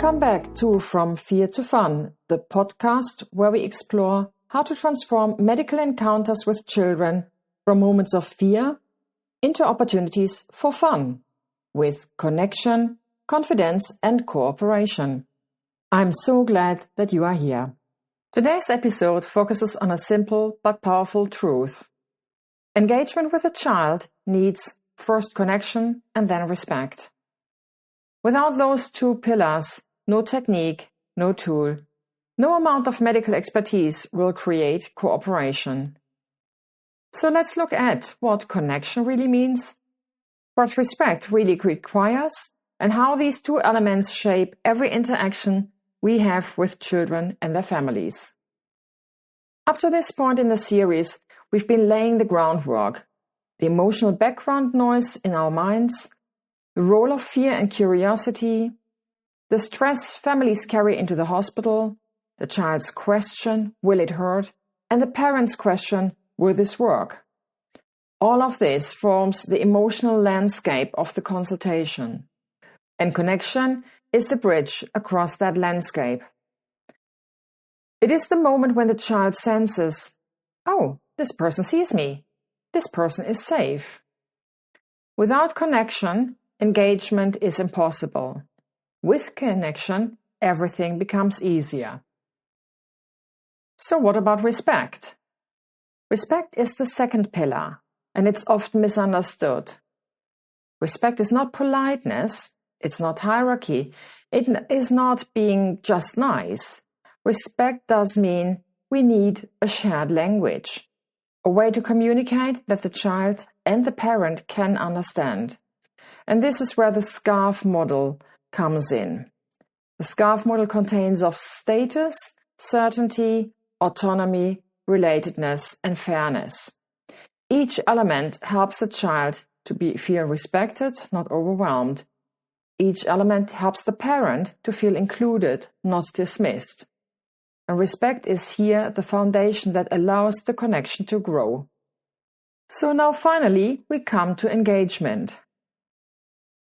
Welcome back to From Fear to Fun, the podcast where we explore how to transform medical encounters with children from moments of fear into opportunities for fun, with connection, confidence, and cooperation. I'm so glad that you are here. Today's episode focuses on a simple but powerful truth. Engagement with a child needs first connection and then respect. Without those two pillars, no technique, no tool, no amount of medical expertise will create cooperation. So let's look at what connection really means, what respect really requires, and how these two elements shape every interaction we have with children and their families. Up to this point in the series, we've been laying the groundwork, the emotional background noise in our minds, the role of fear and curiosity, the stress families carry into the hospital, the child's question, will it hurt, and the parent's question, will this work? All of this forms the emotional landscape of the consultation. And connection is the bridge across that landscape. It is the moment when the child senses, oh, this person sees me. This person is safe. Without connection, engagement is impossible. With connection, everything becomes easier. So what about respect? Respect is the second pillar, and it's often misunderstood. Respect is not politeness, it's not hierarchy, it is not being just nice. Respect does mean we need a shared language, a way to communicate that the child and the parent can understand. And this is where the SCARF model comes in. The SCARF model contains of status, certainty, autonomy, relatedness, and fairness. Each element helps the child to feel respected, not overwhelmed. Each element helps the parent to feel included, not dismissed. And respect is here the foundation that allows the connection to grow. So now finally we come to engagement.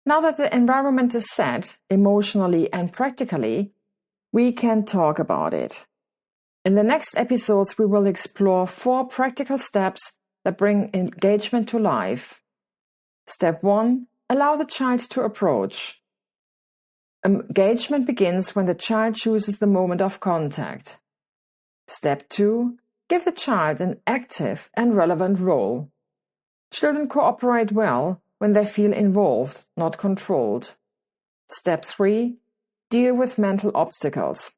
Now that the environment is set, emotionally and practically, we can talk about it. In the next episodes, we will explore 4 practical steps that bring engagement to life. Step 1, allow the child to approach. Engagement begins when the child chooses the moment of contact. Step 2, give the child an active and relevant role. Children cooperate well when they feel involved, not controlled. Step 3, deal with mental obstacles.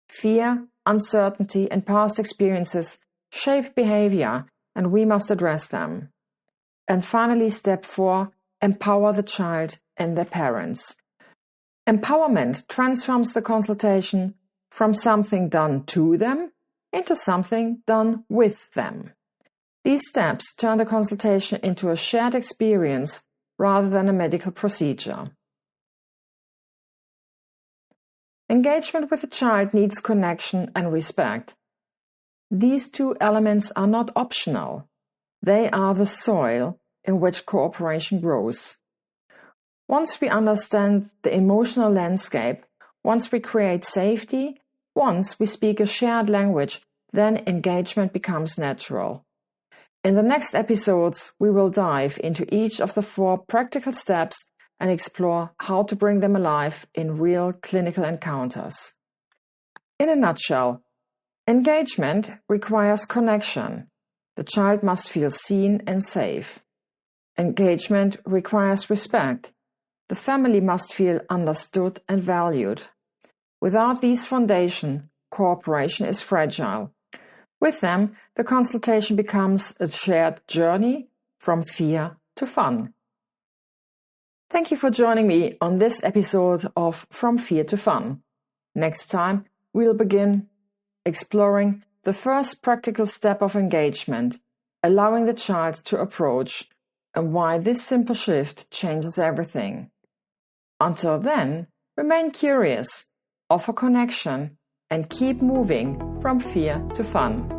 Fear, uncertainty, and past experiences shape behavior, and we must address them. And finally, step 4, empower the child and their parents. Empowerment transforms the consultation from something done to them into something done with them. These steps turn the consultation into a shared experience rather than a medical procedure. Engagement with the child needs connection and respect. These two elements are not optional. They are the soil in which cooperation grows. Once we understand the emotional landscape, once we create safety, once we speak a shared language, then engagement becomes natural. In the next episodes, we will dive into each of the 4 practical steps and explore how to bring them alive in real clinical encounters. In a nutshell, engagement requires connection. The child must feel seen and safe. Engagement requires respect. The family must feel understood and valued. Without these foundations, cooperation is fragile. With them, the consultation becomes a shared journey from fear to fun. Thank you for joining me on this episode of From Fear to Fun. Next time, we'll begin exploring the first practical step of engagement, allowing the child to approach, and why this simple shift changes everything. Until then, remain curious, offer connection, and keep moving from fear to fun.